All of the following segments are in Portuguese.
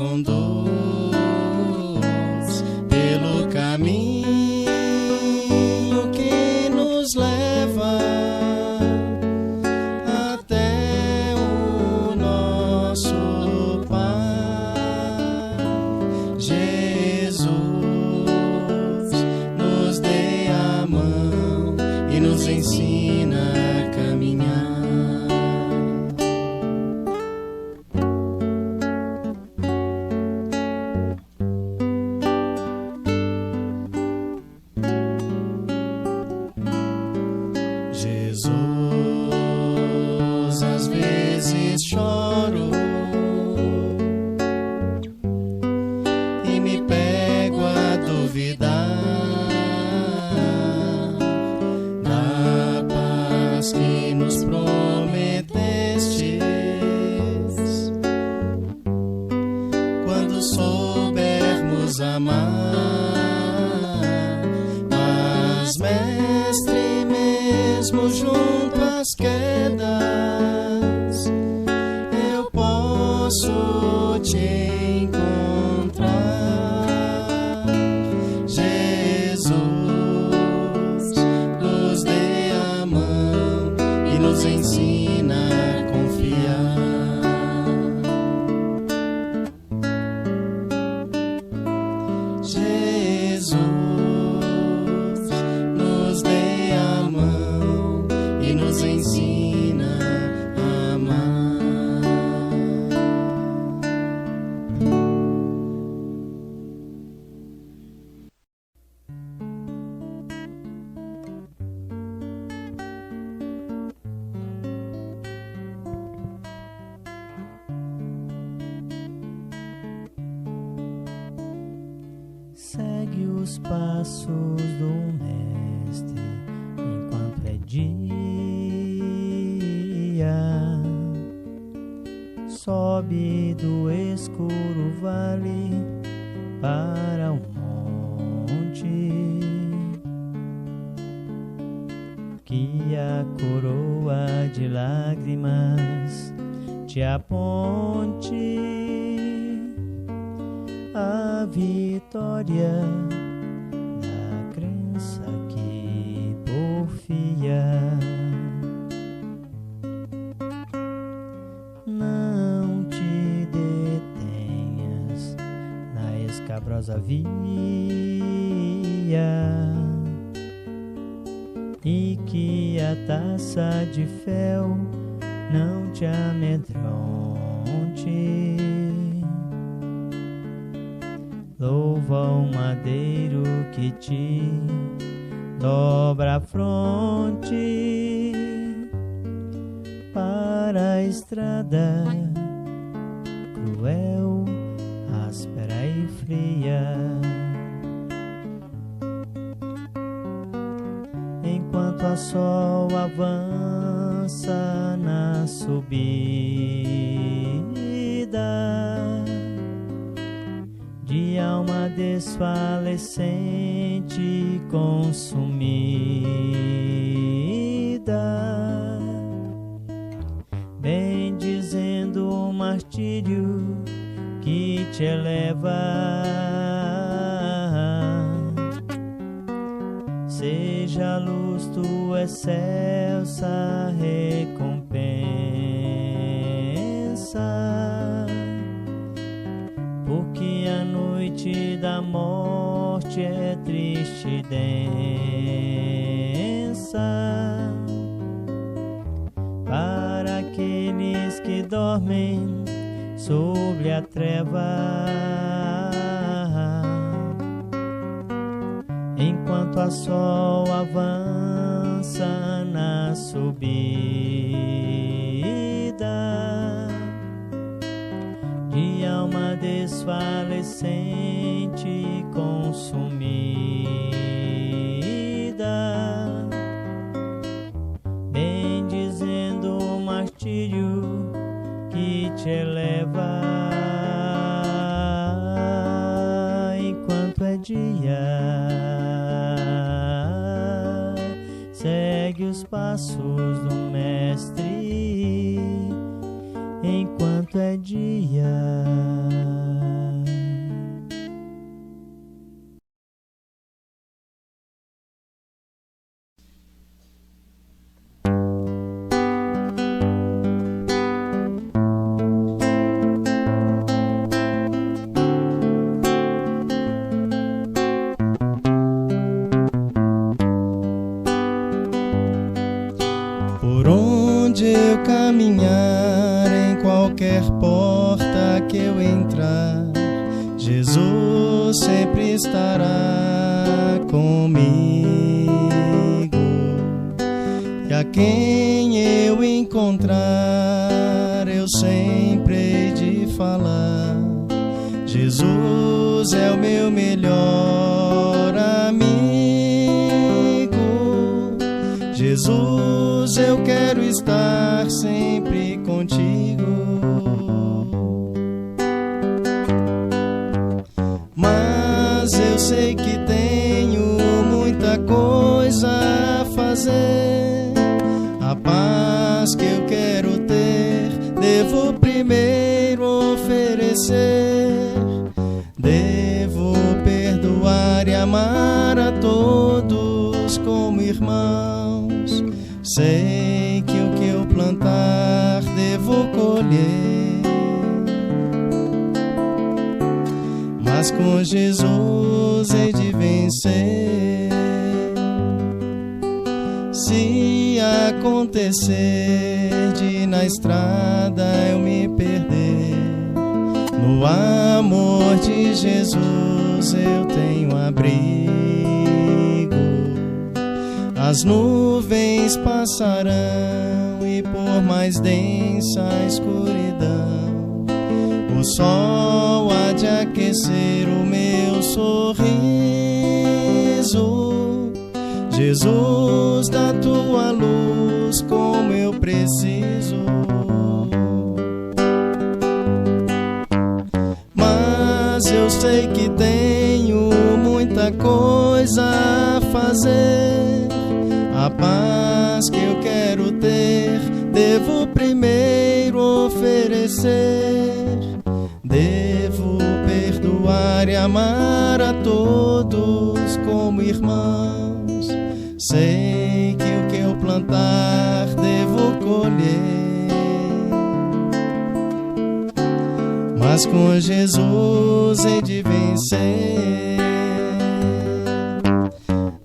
conduz pelo caminho que nos leva até o nosso Pai. Jesus nos dê a mão e nos ensina a caminhar. Jesus, às vezes choro e me pego a duvidar da paz que nos prometestes. Quando soubermos amar, mas mestre, mesmo junto às quedas, eu posso te encontrar. Jesus, nos dê a mão e nos ensina a confiar. Jesus, nos dê a mão e nos ensina a amar. Segue os passos do Mestre enquanto é dia. Sobe do escuro vale para o monte, que a coroa de lágrimas te aponte a vitória da crença que porfia. Não te detenhas na escabrosa via e que a taça de fel não te amedronte. Louva o madeiro que te dobra a fronte para a estrada cruel, áspera e fria. Enquanto a sol avança na subida, de alma desfalecente consumida, bem dizendo o martírio que te eleva, seja a luz tua excelsa recompensa, porque a noite da morte é triste e densa para aqueles que dormem sobre a treva. Enquanto a sol avança na subida, de alma desfalecente consumida, bem dizendo o martírio que te eleva. Enquanto é dia, segue os passos do Mestre. Enquanto é dia, qualquer porta que eu entrar, Jesus sempre estará comigo. E a quem eu encontrar, eu sempre hei de falar: Jesus é o meu melhor amigo. Jesus, eu quero estar sempre contigo. Mas eu sei que tenho muita coisa a fazer. A paz que eu quero ter, devo primeiro oferecer. Devo perdoar e amar a todos como irmãos. Sei que o que eu plantar, devo colher. Mas com Jesus hei de vencer. Se acontecer de na estrada eu me perder, no amor de Jesus eu tenho abrigo. As nuvens passarão e por mais densa a escuridão, o sol há de aquecer o meu sorriso. Jesus, da tua luz, como eu preciso. Mas eu sei que tenho muita coisa a fazer. A paz que eu quero ter, devo primeiro oferecer. Devo perdoar e amar a todos como irmãos. Sei que o que eu plantar, devo colher. Mas com Jesus hei de vencer.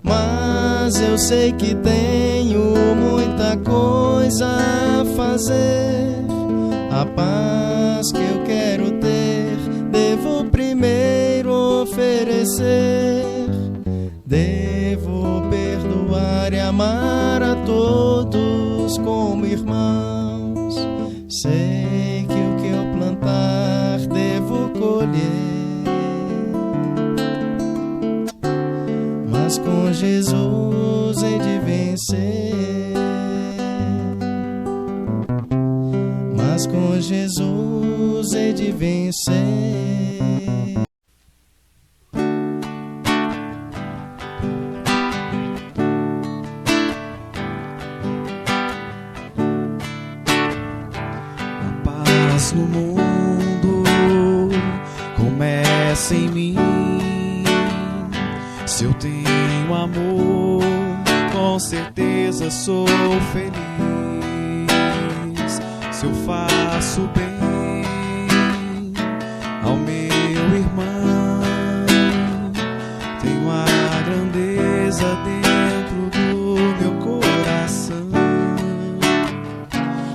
Mas eu sei que tenho muita coisa a fazer. A paz que eu quero ter, devo primeiro oferecer. Devo perdoar e amar a todos como irmãos. Sei que o que eu plantar, devo colher. Mas com Jesus hei de vencer. Mas com Jesus hei de vencer. A paz no mundo começa em mim. Se eu tenho amor, com certeza sou feliz. Se eu faço bem ao meu irmão, tenho a grandeza dentro do meu coração.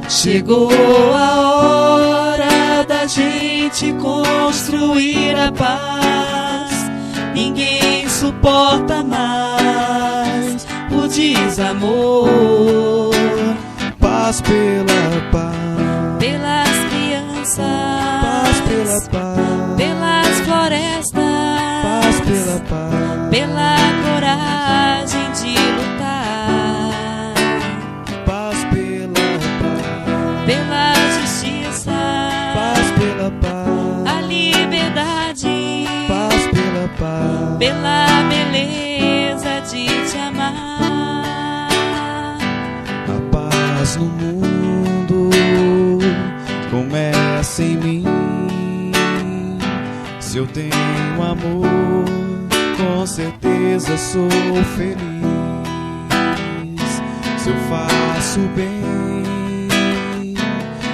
Chegou a hora da gente construir a paz. Ninguém suporta mais o desamor. Paz pela paz, pelas crianças, paz pela paz, pelas florestas, paz pela paz, pela coragem de lutar, paz pela paz, pela justiça, paz pela paz, a liberdade, paz pela paz, pela beleza de te amar. A paz no mundo começa em mim. Se eu tenho amor, com certeza sou feliz. Se eu faço bem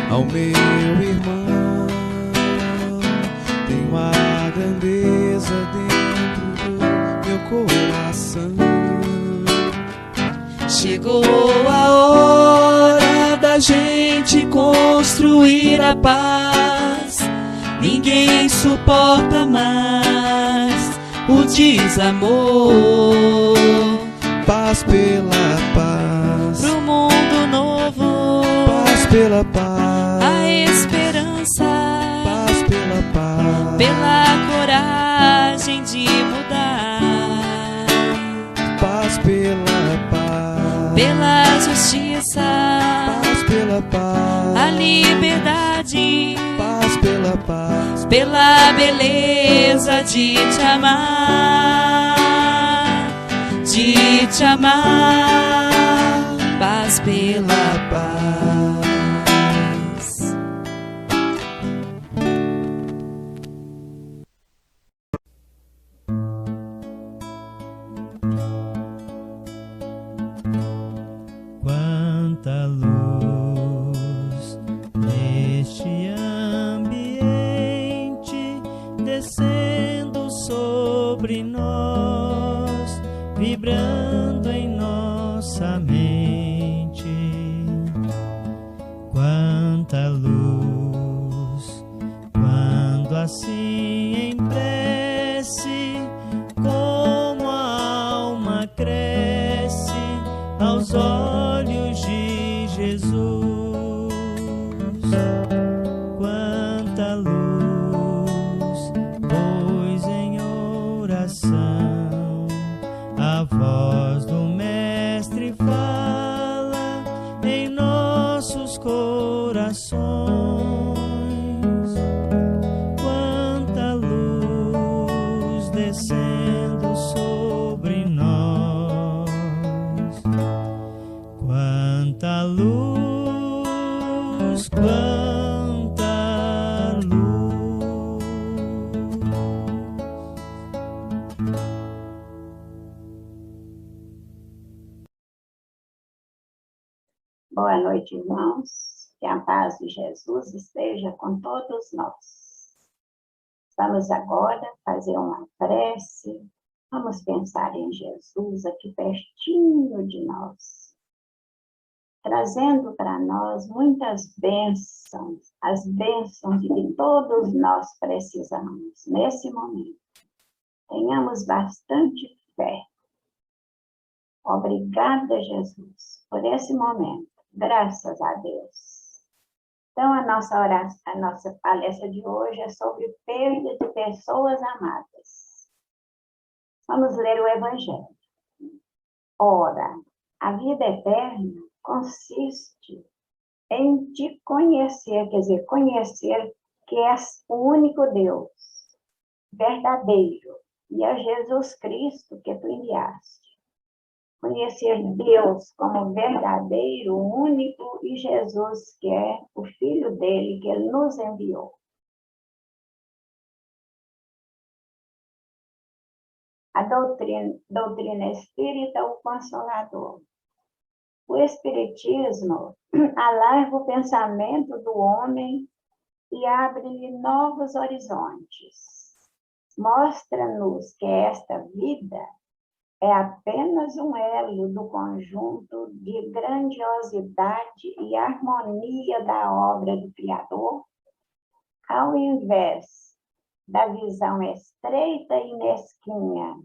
ao meu irmão, tenho a grandeza dentro do meu coração. Chegou a hora da gente construir construir a paz. Ninguém suporta mais o desamor. Paz pela paz, Pro mundo novo, paz pela paz, a esperança, paz pela paz, pela coragem de mudar, paz pela paz, pela justiça, paz pela paz, a liberdade, paz pela paz, pela beleza de te amar, de te amar, paz pela paz. Quanta luz neste ambiente, descendo sobre nós, vibrando em nossa mente. Quanta luz, quando assim em prece, como a alma cresce aos olhos de Jesus. Quanta luz, pois em oração a voz do Mestre fala em nossos corações. Quanta luz descendo sobre nós. Quanta luz, quanta luz. Boa noite, irmãos. Que a paz de Jesus esteja com todos nós. Vamos agora fazer uma prece. Vamos pensar em Jesus aqui pertinho de nós, trazendo para nós muitas bênçãos, as bênçãos de que todos nós precisamos nesse momento. Tenhamos bastante fé. Obrigada, Jesus, por esse momento. Graças a Deus. Então, a nossa palestra de hoje é sobre perda de pessoas amadas. Vamos ler o Evangelho. Ora, a vida eterna consiste em te conhecer, quer dizer, conhecer que és o único Deus, verdadeiro, e é Jesus Cristo que tu enviaste. Conhecer Deus como verdadeiro, único, e Jesus, que é o Filho dele, que ele nos enviou. A doutrina espírita, o Consolador. O Espiritismo alarga o pensamento do homem e abre-lhe novos horizontes. Mostra-nos que esta vida é apenas um elo do conjunto de grandiosidade e harmonia da obra do Criador, ao invés da visão estreita e mesquinha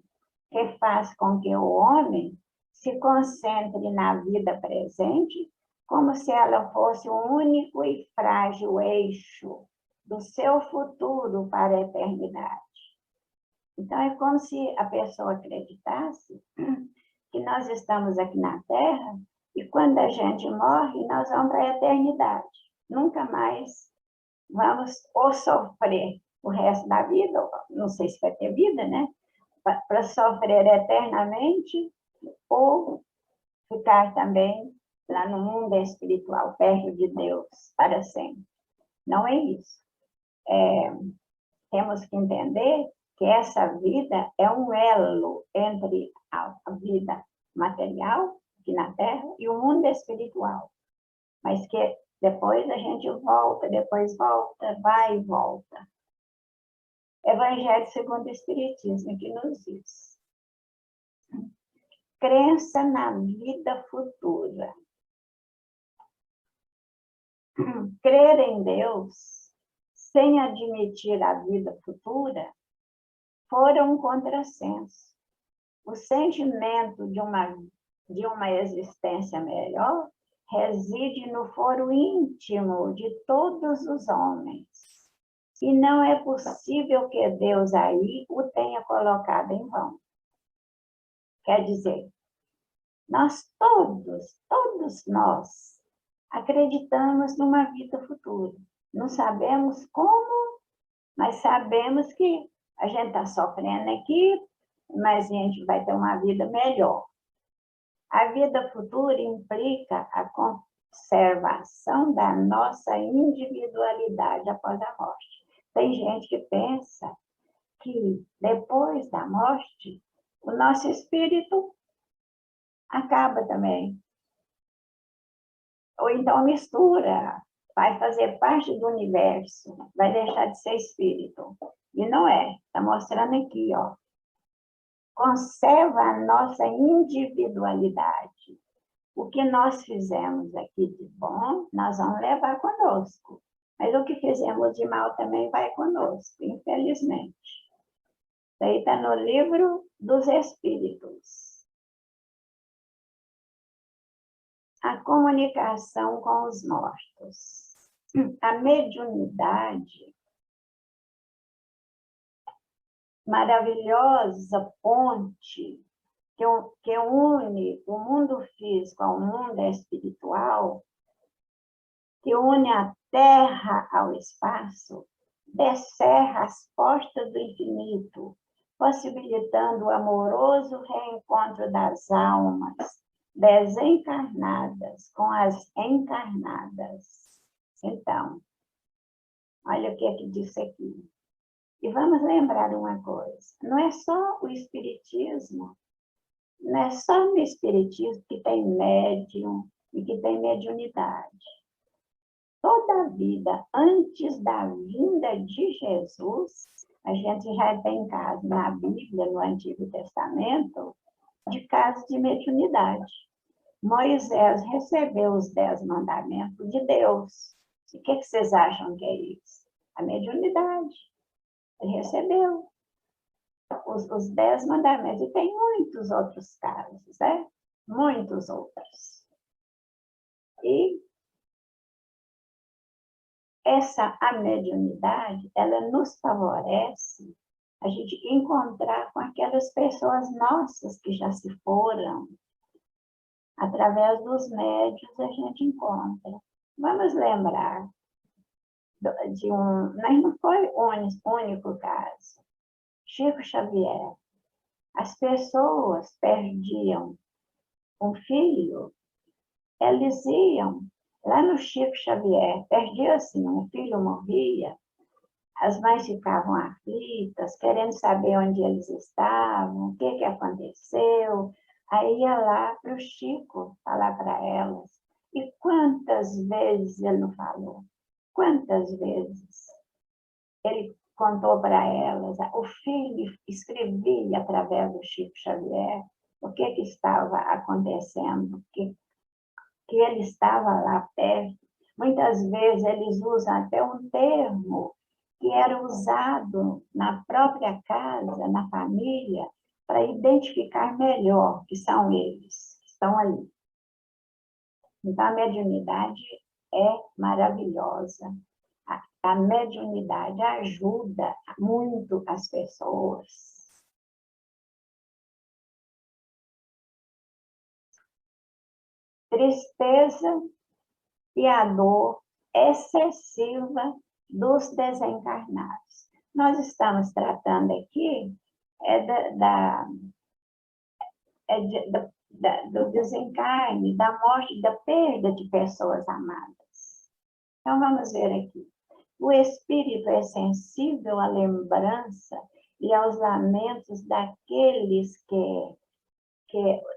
que faz com que o homem se concentre na vida presente, como se ela fosse o único e frágil eixo do seu futuro para a eternidade. Então, é como se a pessoa acreditasse que nós estamos aqui na Terra e quando a gente morre, nós vamos para a eternidade. Nunca mais vamos ou sofrer o resto da vida, ou não sei se vai ter vida, né? Para sofrer eternamente ou ficar também lá no mundo espiritual, perto de Deus, para sempre. Não é isso. Temos que entender que essa vida é um elo entre a vida material, aqui na Terra, e o mundo espiritual. Mas que depois a gente volta, depois volta, vai e volta. Evangelho segundo o Espiritismo, que nos diz: crença na vida futura. crer em Deus, sem admitir a vida futura, foram um contrassenso. O sentimento de uma existência melhor reside no foro íntimo de todos os homens. E não é possível que Deus aí o tenha colocado em vão. Quer dizer, nós todos nós, acreditamos numa vida futura. Não sabemos como, mas sabemos que a gente está sofrendo aqui, mas a gente vai ter uma vida melhor. A vida futura implica a conservação da nossa individualidade após a morte. Tem gente que pensa que depois da morte, o nosso espírito acaba também. Ou então mistura, vai fazer parte do universo, vai deixar de ser espírito. E não é, está mostrando aqui, ó. Conserva a nossa individualidade. O que nós fizemos aqui de bom, nós vamos levar conosco. Mas o que fizemos de mal também vai conosco, infelizmente. Isso aí está no livro dos Espíritos. A comunicação com os mortos. A mediunidade, maravilhosa ponte que une o mundo físico ao mundo espiritual, que une a terra ao espaço, descerra as portas do infinito, possibilitando o amoroso reencontro das almas desencarnadas com as encarnadas. Então, olha o que é que diz aqui. E vamos lembrar uma coisa, não é só o espiritismo, não é só no espiritismo que tem médium e que tem mediunidade. Toda a vida, antes da vinda de Jesus, a gente já tem casos na Bíblia, no Antigo Testamento, de casos de mediunidade. Moisés recebeu os 10 mandamentos de Deus. E o que vocês acham que é isso? A mediunidade. Ele recebeu os 10 mandamentos. E tem muitos outros casos, né? Muitos outros. E a mediunidade, ela nos favorece a gente encontrar com aquelas pessoas nossas que já se foram. Através dos médiuns a gente encontra. Vamos lembrar de mas não foi o único caso. Chico Xavier. As pessoas perdiam um filho, eles iam lá no Chico Xavier, perdia assim, um filho morria, as mães ficavam aflitas, querendo saber onde eles estavam, o que aconteceu. Aí ia lá para o Chico falar para elas. E quantas vezes ele não falou? Quantas vezes ele contou para elas? O filho escrevia através do Chico Xavier o que estava acontecendo, que ele estava lá perto. Muitas vezes eles usam até um termo que era usado na própria casa, na família, para identificar melhor que são eles, que estão ali. Então, a mediunidade é maravilhosa. A mediunidade ajuda muito as pessoas. Tristeza e a dor excessiva dos desencarnados. Nós estamos tratando aqui do desencarne, da morte, da perda de pessoas amadas. Então, vamos ver aqui. O espírito é sensível à lembrança e aos lamentos daqueles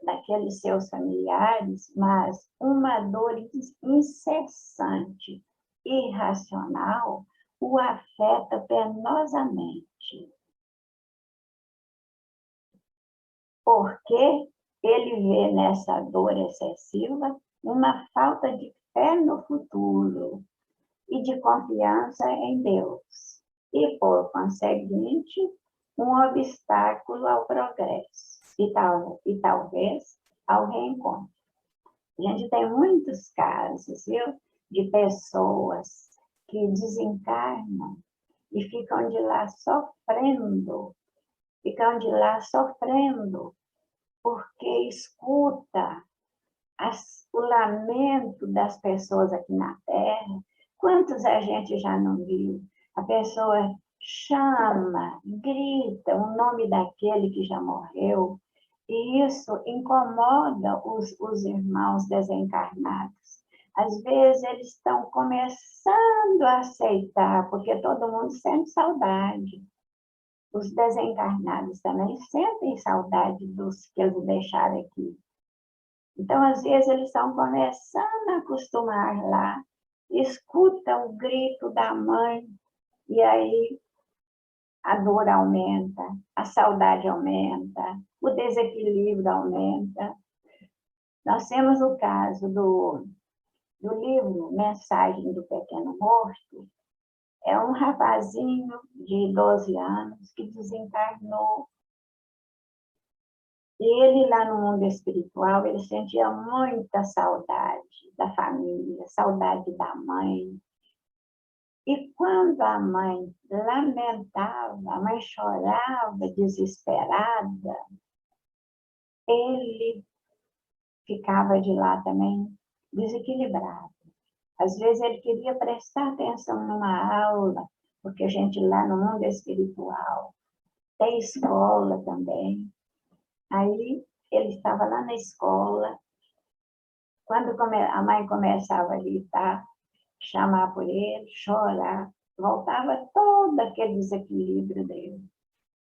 daqueles seus familiares, mas uma dor incessante, irracional, o afeta penosamente. Porque ele vê nessa dor excessiva uma falta de fé no futuro e de confiança em Deus, e, por conseguinte, um obstáculo ao progresso e talvez ao reencontro. A gente tem muitos casos, viu, de pessoas que desencarnam e ficam de lá sofrendo, porque escuta o lamento das pessoas aqui na Terra. Quantos a gente já não viu? A pessoa chama, grita o nome daquele que já morreu, e isso incomoda os irmãos desencarnados. Às vezes eles estão começando a aceitar, porque todo mundo sente saudade. Os desencarnados também sentem saudade dos que eles deixaram aqui. Então, às vezes, eles estão começando a acostumar lá, escutam o grito da mãe, e aí a dor aumenta, a saudade aumenta, o desequilíbrio aumenta. Nós temos o caso do livro Mensagem do Pequeno Morto. É um rapazinho de 12 anos que desencarnou. E ele, lá no mundo espiritual, ele sentia muita saudade da família, saudade da mãe. E quando a mãe lamentava, a mãe chorava desesperada, ele ficava de lá também desequilibrado. Às vezes ele queria prestar atenção numa aula, porque a gente lá no mundo espiritual tem escola também. Aí ele estava lá na escola, quando a mãe começava a gritar, chamar por ele, chorar, voltava todo aquele desequilíbrio dele.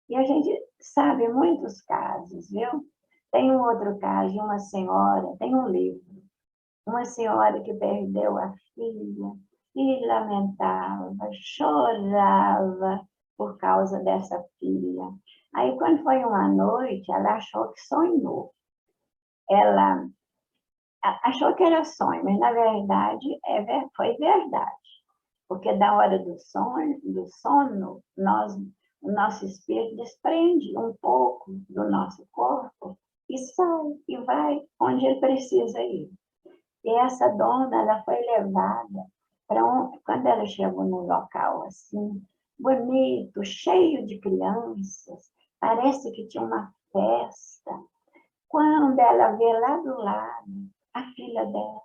E a gente sabe muitos casos, viu? Tem um outro caso de uma senhora, tem um livro, uma senhora que perdeu a filha e lamentava, chorava por causa dessa filha. Aí, quando foi uma noite, ela achou que sonhou. Ela achou que era sonho, mas, na verdade, foi verdade. Porque, da hora do sono, o nosso espírito desprende um pouco do nosso corpo e sai, e vai onde ele precisa ir. E essa dona, ela foi levada quando ela chegou num local assim, bonito, cheio de crianças, parece que tinha uma festa. Quando ela vê lá do lado a filha dela,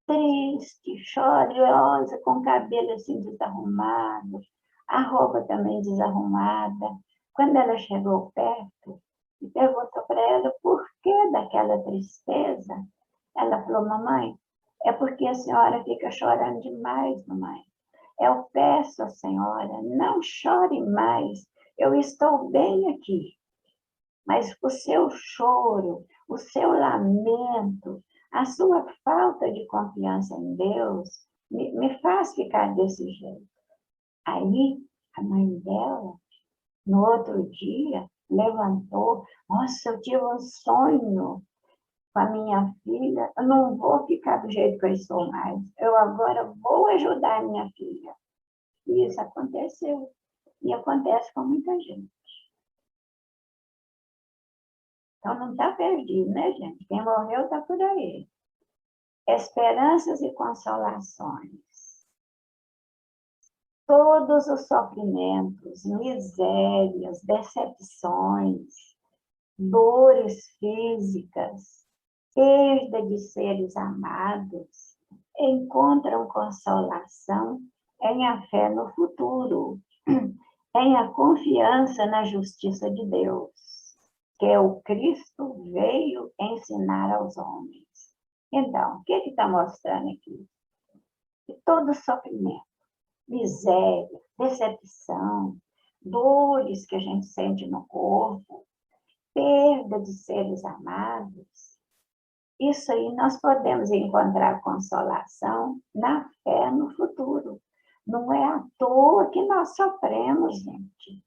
triste, chorosa, com o cabelo assim desarrumado, a roupa também desarrumada. Quando ela chegou perto e perguntou para ela por que daquela tristeza, ela falou: mamãe, é porque a senhora fica chorando demais, mamãe. Eu peço à senhora, não chore mais, eu estou bem aqui. Mas o seu choro, o seu lamento, a sua falta de confiança em Deus, me faz ficar desse jeito. Aí, a mãe dela, no outro dia, levantou: nossa, eu tive um sonho com a minha filha, eu não vou ficar do jeito que eu estou mais, eu agora vou ajudar a minha filha. E isso aconteceu, e acontece com muita gente. Então, não está perdido, né, gente? Quem morreu está por aí. Esperanças e consolações. Todos os sofrimentos, misérias, decepções, dores físicas, perda de seres amados, encontram consolação em a fé no futuro, em a confiança na justiça de Deus, que o Cristo veio ensinar aos homens. Então, o que está mostrando aqui? Que todo sofrimento, miséria, decepção, dores que a gente sente no corpo, perda de seres amados, isso aí nós podemos encontrar consolação na fé no futuro. Não é à toa que nós sofremos, gente.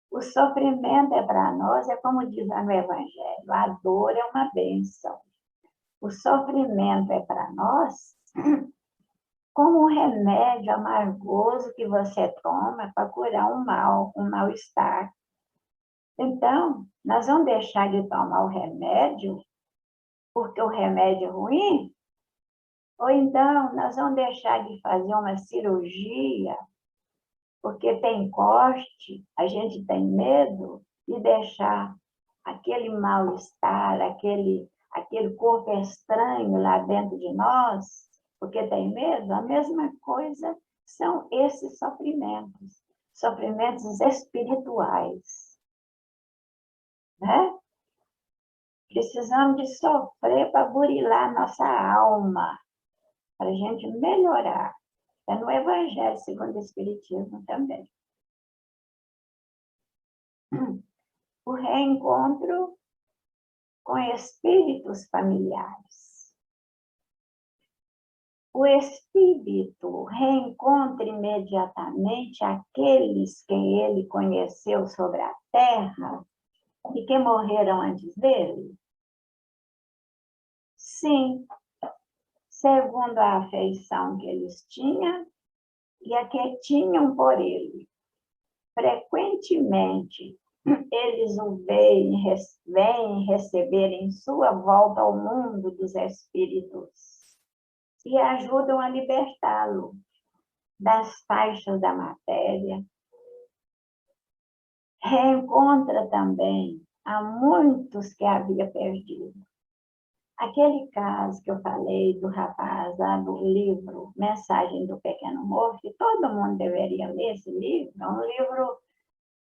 O sofrimento é para nós, é como diz no Evangelho, a dor é uma bênção. O sofrimento é para nós como um remédio amargoso que você toma para curar um mal-estar. Então, nós vamos deixar de tomar o remédio porque o remédio é ruim? Ou então, nós vamos deixar de fazer uma cirurgia porque tem corte, a gente tem medo de deixar aquele mal-estar, aquele corpo estranho lá dentro de nós, porque tem medo? A mesma coisa são esses sofrimentos espirituais, né? Precisamos de sofrer para burilar nossa alma, para a gente melhorar. É no Evangelho segundo o Espiritismo também. O reencontro com espíritos familiares. O espírito reencontra imediatamente aqueles que ele conheceu sobre a terra e que morreram antes dele? Sim, segundo a afeição que eles tinham e a que tinham por ele. Frequentemente, eles o vêm receber em sua volta ao mundo dos espíritos e ajudam a libertá-lo das faixas da matéria. Reencontra também a muitos que havia perdido. Aquele caso que eu falei do rapaz lá do livro Mensagem do Pequeno Morto, que todo mundo deveria ler esse livro, é um livro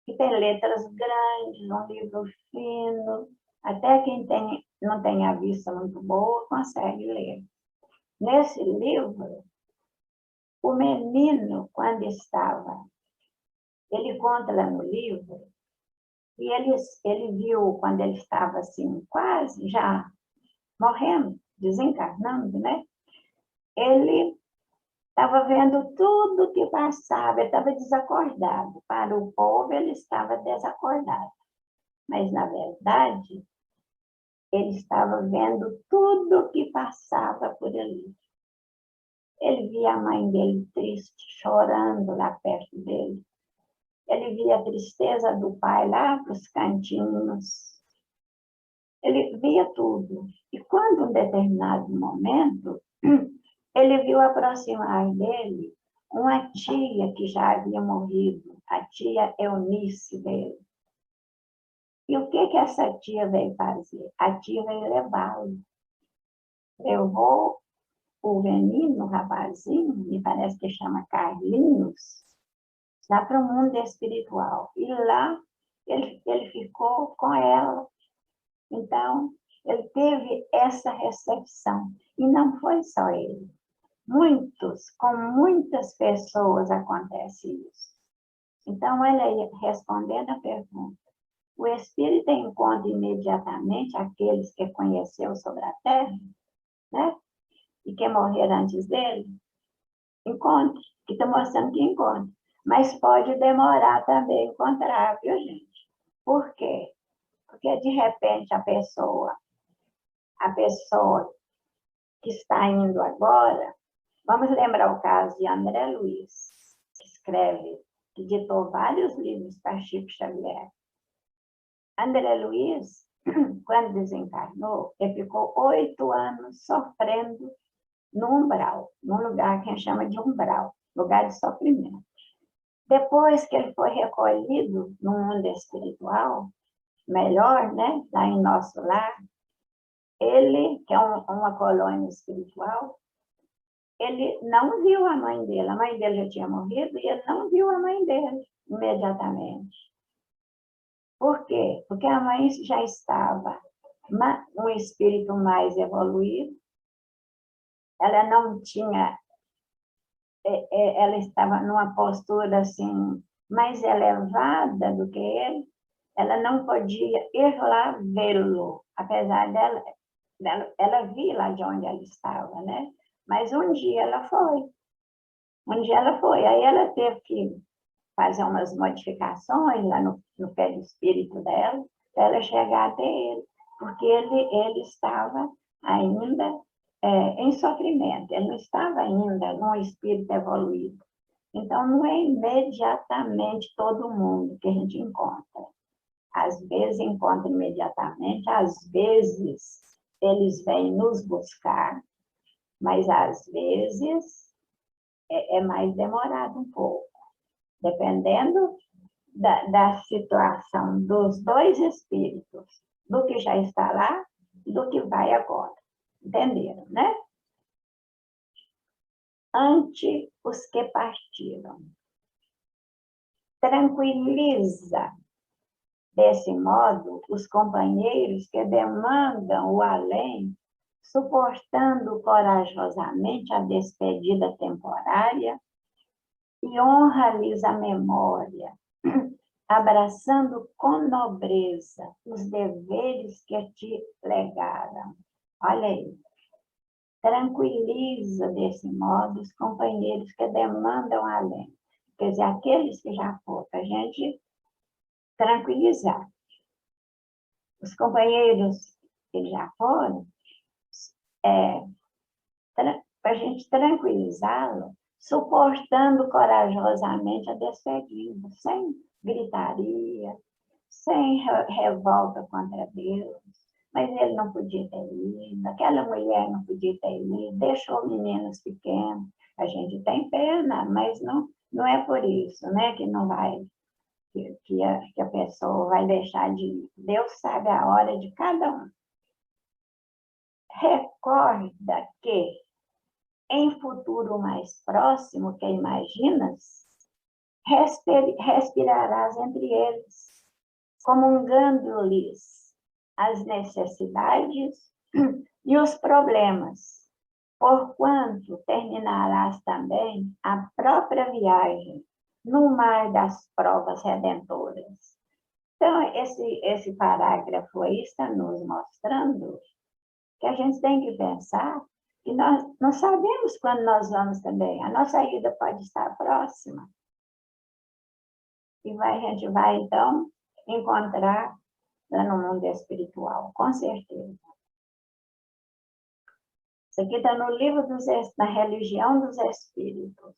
que tem letras grandes, um livro fino, até quem não tem a vista muito boa consegue ler. Nesse livro, o menino, quando ele conta lá no livro, e ele viu quando ele estava assim, quase já morrendo, desencarnando, né? Ele estava vendo tudo que passava, ele estava desacordado. Para o povo, ele estava desacordado. Mas, na verdade, ele estava vendo tudo que passava por ali. Ele via a mãe dele triste, chorando lá perto dele. Ele via a tristeza do pai lá para os cantinhos. Ele via tudo. E quando, em um determinado momento, ele viu aproximar dele uma tia que já havia morrido, a tia Eunice dele. E o que essa tia veio fazer? A tia veio levá-lo. Levou o menino, o rapazinho, me parece que chama Carlinhos, lá para o mundo espiritual. E lá ele ficou com ela. Então, ele teve essa recepção. E não foi só ele. Com muitas pessoas acontece isso. Então, olha aí, respondendo a pergunta. O Espírito encontra imediatamente aqueles que conheceu sobre a Terra, né? E que morreram antes dele. Encontre, que está mostrando que encontra. Mas pode demorar também encontrar, viu, gente? Por quê? Porque, de repente, a pessoa que está indo agora, vamos lembrar o caso de André Luiz, que ditou vários livros para Chico Xavier. André Luiz, quando desencarnou, ele ficou 8 anos sofrendo no umbral, num lugar que a gente chama de umbral, lugar de sofrimento. Depois que ele foi recolhido no mundo espiritual, melhor, né, lá em nosso lar, ele, que é uma colônia espiritual, ele não viu a mãe dele já tinha morrido e ele não viu a mãe dele imediatamente. Por quê? Porque a mãe já estava um espírito mais evoluído, ela não tinha, ela estava numa postura assim, mais elevada do que ele, ela não podia ir lá vê-lo, apesar ela via lá de onde ela estava, né? Mas um dia ela foi. Aí ela teve que fazer umas modificações lá no pé do espírito dela, para ela chegar até ele, porque ele estava ainda em sofrimento, ele não estava ainda num espírito evoluído. Então, não é imediatamente todo mundo que a gente encontra. Às vezes encontra imediatamente, às vezes eles vêm nos buscar, mas às vezes é mais demorado um pouco, dependendo da situação dos dois espíritos, do que já está lá e do que vai agora. Entenderam, né? Ante os que partiram. Tranquiliza, desse modo, os companheiros que demandam o além, suportando corajosamente a despedida temporária, e honra-lhes a memória, abraçando com nobreza os deveres que te legaram. Olha aí. Tranquiliza, desse modo, os companheiros que demandam além. Quer dizer, aqueles que já foram, a gente tranquilizar. Os companheiros que já foram, para a gente tranquilizá-lo, suportando corajosamente a despedida, sem gritaria, sem revolta contra Deus. Mas ele não podia ter ido, aquela mulher não podia ter ido, deixou meninos pequenos. A gente tem pena, mas não é por isso, né, que não vai, que a pessoa vai deixar de ir. Deus sabe a hora de cada um. Recorda que, em futuro mais próximo que imaginas, respirarás entre eles, comungando-lhes as necessidades e os problemas, porquanto terminarás também a própria viagem no mar das provas redentoras. Então, esse parágrafo aí está nos mostrando que a gente tem que pensar que nós não sabemos quando nós vamos também. A nossa ida pode estar próxima. E a gente vai, então, encontrar no mundo espiritual, com certeza. Isso aqui está no livro na Religião dos Espíritos.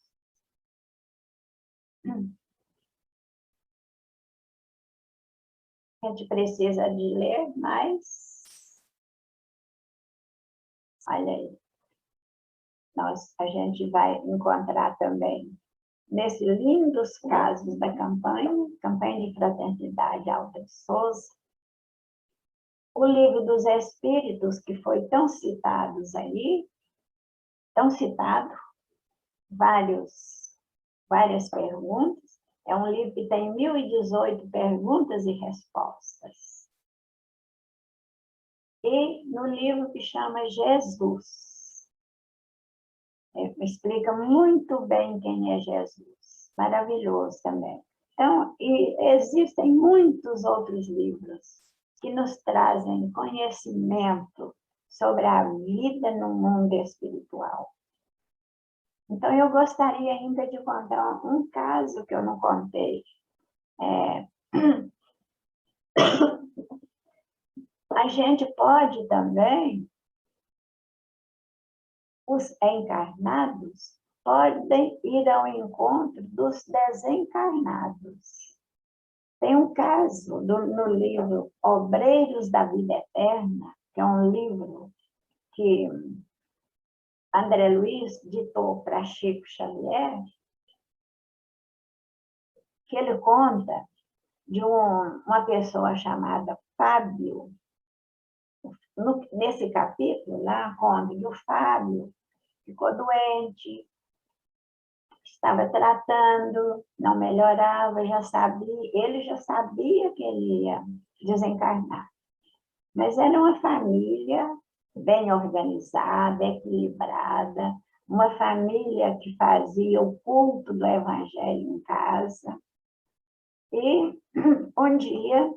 A gente precisa de ler, mas olha aí. A gente vai encontrar também, nesses lindos casos da campanha de fraternidade Alta de Souza, o livro dos Espíritos, que foi tão citado aí, várias perguntas. É um livro que tem 1018 perguntas e respostas. E no livro que chama Jesus, explica muito bem quem é Jesus. Maravilhoso também. Então, existem muitos outros livros que nos trazem conhecimento sobre a vida no mundo espiritual. Então, eu gostaria ainda de contar um caso que eu não contei. A gente pode também, os encarnados podem ir ao encontro dos desencarnados. Tem um caso no livro Obreiros da Vida Eterna, que é um livro que André Luiz ditou para Chico Xavier, que ele conta de uma pessoa chamada Fábio. Nesse capítulo, lá, conta que o Fábio ficou doente, estava tratando, não melhorava, ele já sabia que ele ia desencarnar. Mas era uma família bem organizada, equilibrada, uma família que fazia o culto do Evangelho em casa. E um dia,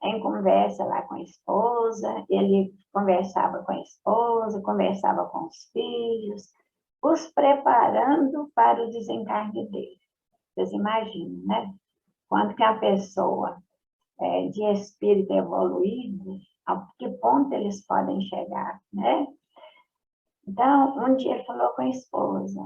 em conversa lá com a esposa, ele conversava com a esposa, conversava com os filhos, os preparando para o desencarne dele. Vocês imaginam, né? Quando que a pessoa de espírito evoluído, a que ponto eles podem chegar, né? Então, um dia ele falou com a esposa,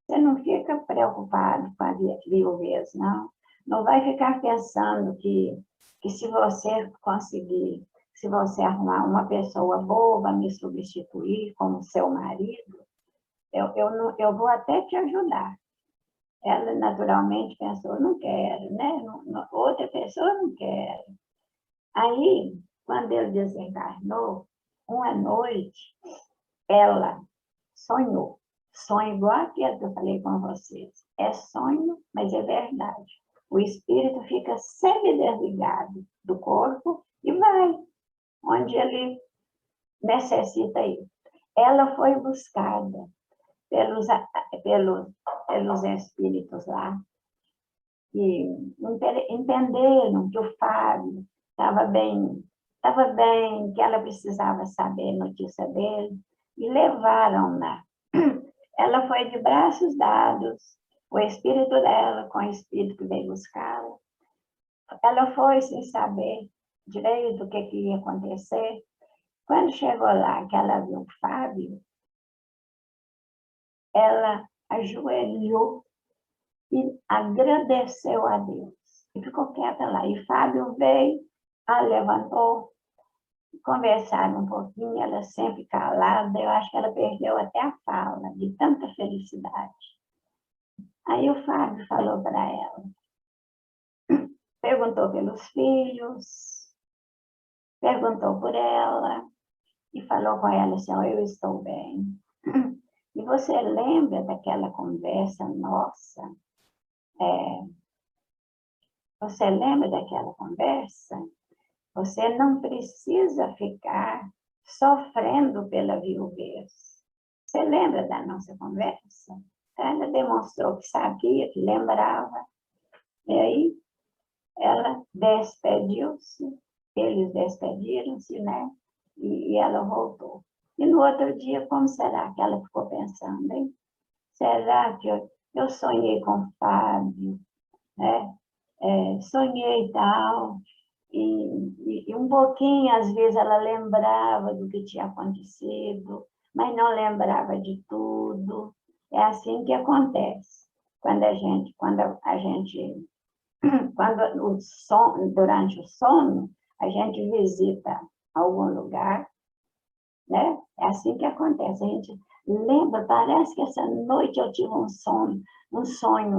você não fica preocupado com a viuvez, não. Não vai ficar pensando que se você conseguir, se você arrumar uma pessoa boa para me substituir como seu marido, eu vou até te ajudar. Ela naturalmente pensou, não quero, né? Outra pessoa não quer. Aí, quando ele desencarnou, uma noite, ela sonhou. Sonho igual aquele que eu falei com vocês. É sonho, mas é verdade. O espírito fica semi-desligado do corpo e vai onde ele necessita ir. Ela foi buscada pelos espíritos lá, que entenderam que o Fábio estava bem, que ela precisava saber a notícia dele, e levaram-na. Ela foi de braços dados, o espírito dela com o espírito que veio buscá-la. Ela foi sem saber direito o que ia acontecer. Quando chegou lá, que ela viu o Fábio, ela ajoelhou e agradeceu a Deus. E ficou quieta lá. E Fábio veio, a levantou, conversaram um pouquinho, ela sempre calada. Eu acho que ela perdeu até a fala, de tanta felicidade. Aí o Fábio falou para ela, perguntou pelos filhos, perguntou por ela, e falou com ela assim, eu estou bem. E você lembra daquela conversa nossa? Você lembra daquela conversa? Você não precisa ficar sofrendo pela viuvez. Você lembra da nossa conversa? Ela demonstrou que sabia, que lembrava. E aí, ela despediu-se, eles despediram-se, né? E ela voltou. E no outro dia, como será que ela ficou pensando, hein? Será que eu sonhei com o Fábio, né? Sonhei e tal, e um pouquinho, às vezes, ela lembrava do que tinha acontecido, mas não lembrava de tudo. É assim que acontece. Durante o sono, a gente visita algum lugar, né? É assim que acontece. A gente lembra, parece que essa noite eu tive um sonho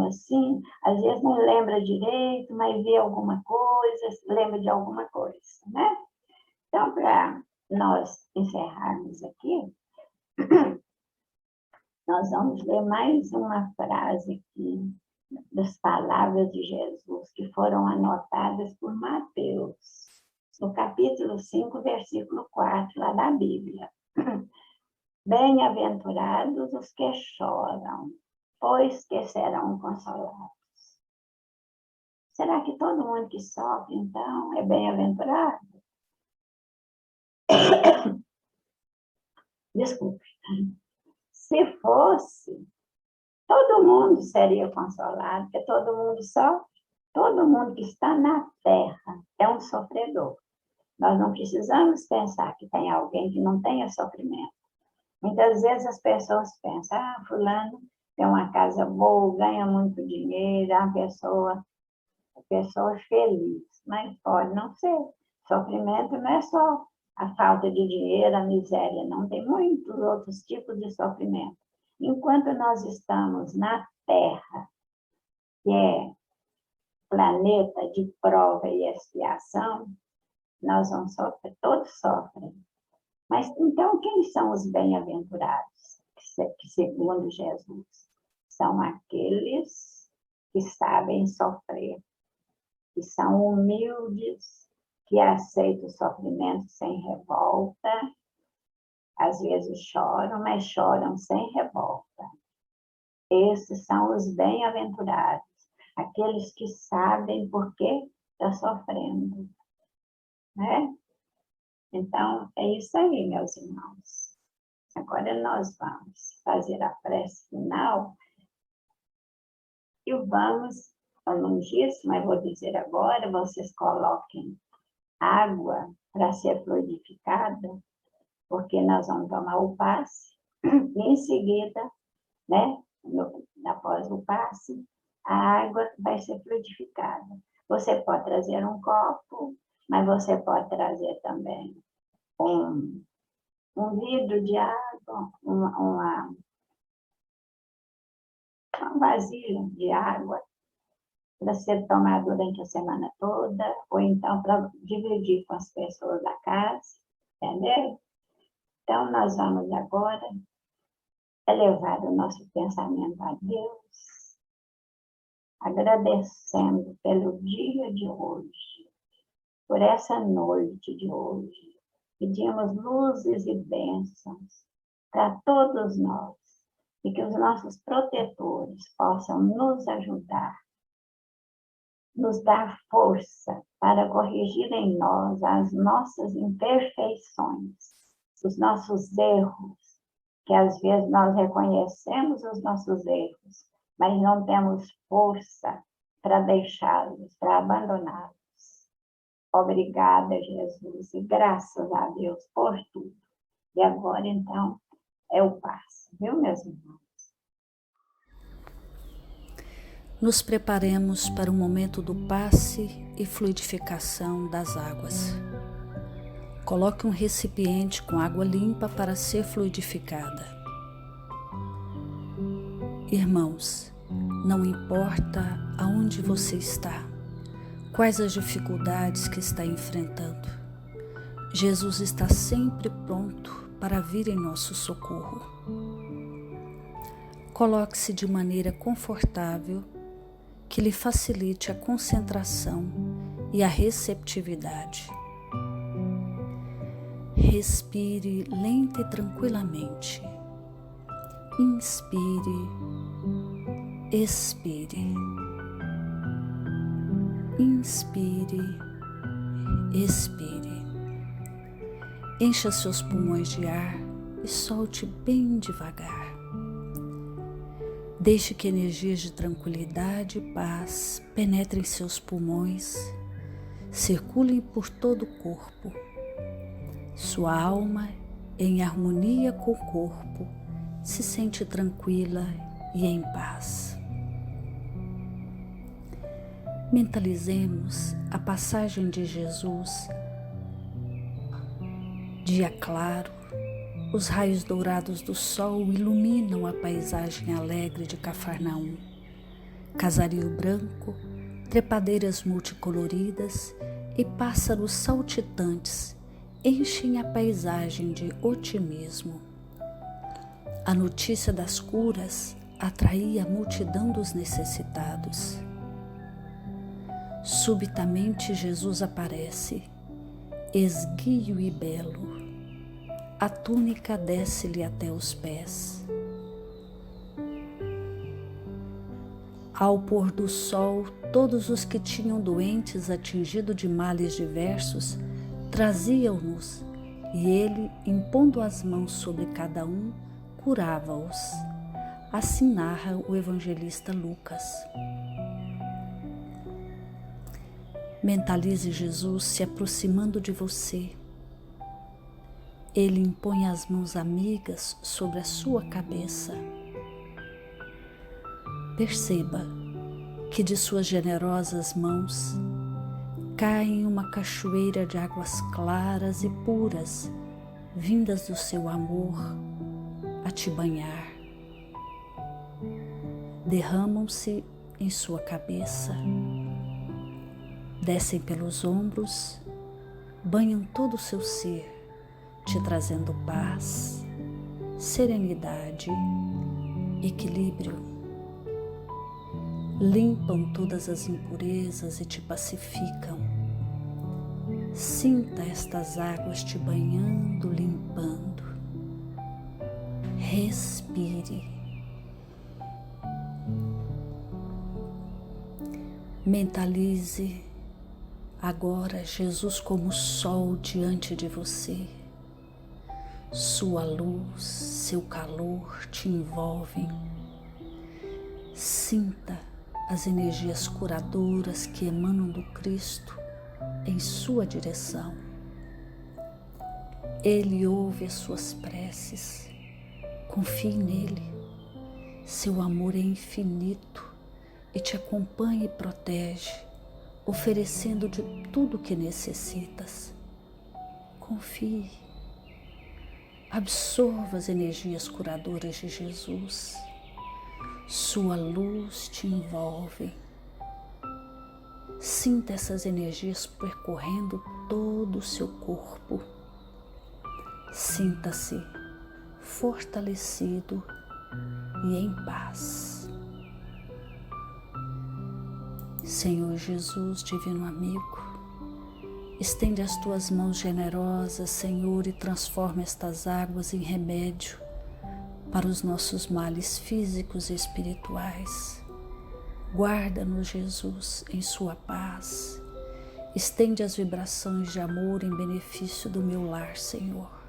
assim, às vezes não lembra direito, mas vê alguma coisa, lembra de alguma coisa, né? Então, para nós encerrarmos aqui, nós vamos ler mais uma frase aqui das palavras de Jesus, que foram anotadas por Mateus, no capítulo 5, versículo 4, lá da Bíblia. Bem-aventurados os que choram, pois que serão consolados. Será que todo mundo que sofre, então, é bem-aventurado? Desculpe. Se fosse, todo mundo seria consolado, porque todo mundo sofre. Todo mundo que está na terra é um sofredor. Nós não precisamos pensar que tem alguém que não tenha sofrimento. Muitas vezes as pessoas pensam, fulano tem uma casa boa, ganha muito dinheiro, é uma pessoa feliz. Mas pode não ser. Sofrimento não é só a falta de dinheiro, a miséria, não. Tem muitos outros tipos de sofrimento. Enquanto nós estamos na Terra, que é planeta de prova e expiação, nós vamos sofrer, todos sofrem. Mas então, quem são os bem-aventurados? Que, segundo Jesus, são aqueles que sabem sofrer, que são humildes, que aceitam o sofrimento sem revolta. Às vezes choram, mas choram sem revolta. Esses são os bem-aventurados, aqueles que sabem por que estão sofrendo, né? Então, é isso aí, meus irmãos. Agora nós vamos fazer a prece final e vamos, eu não disse, mas vou dizer agora, vocês coloquem água para ser fluidificada, porque nós vamos tomar o passe E em seguida, né, após o passe, a água vai ser fluidificada. Você pode trazer um copo, mas você pode trazer também um vidro de água, uma vasilha de água para ser tomado durante a semana toda, ou então para dividir com as pessoas da casa, entendeu? Então, nós vamos agora elevar o nosso pensamento a Deus, agradecendo pelo dia de hoje, por essa noite de hoje. Pedimos luzes e bênçãos para todos nós, e que os nossos protetores possam nos ajudar, nos dar força para corrigir em nós as nossas imperfeições, os nossos erros, que às vezes nós reconhecemos os nossos erros, mas não temos força para deixá-los, para abandoná-los. Obrigada, Jesus, e graças a Deus por tudo. E agora, então, é o passe, viu, meus irmãos? Nos preparemos para o momento do passe e fluidificação das águas. Coloque um recipiente com água limpa para ser fluidificada. Irmãos, não importa aonde você está, quais as dificuldades que está enfrentando, Jesus está sempre pronto para vir em nosso socorro. Coloque-se de maneira confortável, que lhe facilite a concentração e a receptividade. Respire lenta e tranquilamente. Inspire, expire. Inspire, expire. Encha seus pulmões de ar e solte bem devagar. Deixe que energias de tranquilidade e paz penetrem seus pulmões, circulem por todo o corpo. Sua alma, em harmonia com o corpo, se sente tranquila e em paz. Mentalizemos a passagem de Jesus. Dia claro, os raios dourados do sol iluminam a paisagem alegre de Cafarnaum. Casario branco, trepadeiras multicoloridas e pássaros saltitantes enchem a paisagem de otimismo. A notícia das curas atraía a multidão dos necessitados. Subitamente Jesus aparece, esguio e belo. A túnica desce-lhe até os pés. Ao pôr do sol, todos os que tinham doentes atingidos de males diversos traziam-nos, e ele, impondo as mãos sobre cada um, curava-os. Assim narra o evangelista Lucas. Mentalize Jesus se aproximando de você. Ele impõe as mãos amigas sobre a sua cabeça. Perceba que de suas generosas mãos cai uma cachoeira de águas claras e puras, vindas do seu amor a te banhar. Derramam-se em sua cabeça, descem pelos ombros, banham todo o seu ser, te trazendo paz, serenidade, equilíbrio. Limpam todas as impurezas e te pacificam. Sinta estas águas te banhando, limpando. Respire. Mentalize agora Jesus como sol diante de você. Sua luz, seu calor te envolvem. Sinta as energias curadoras que emanam do Cristo em sua direção. Ele ouve as suas preces, Confie nele. Seu amor é infinito e te acompanha e protege, oferecendo de tudo o que necessitas. Confie. Absorva as energias curadoras de Jesus. Sua luz te envolve. Sinta essas energias percorrendo todo o seu corpo. Sinta-se fortalecido e em paz. Senhor Jesus, divino amigo, estende as tuas mãos generosas, Senhor, e transforma estas águas em remédio para os nossos males físicos e espirituais. Guarda-nos, Jesus, em sua paz. Estende as vibrações de amor em benefício do meu lar, Senhor.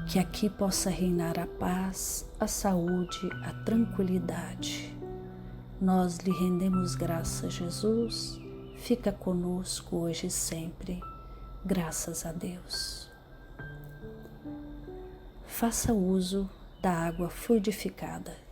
Que aqui possa reinar a paz, a saúde, a tranquilidade. Nós lhe rendemos graças, Jesus. Fica conosco hoje e sempre. Graças a Deus. Faça uso da água fluidificada.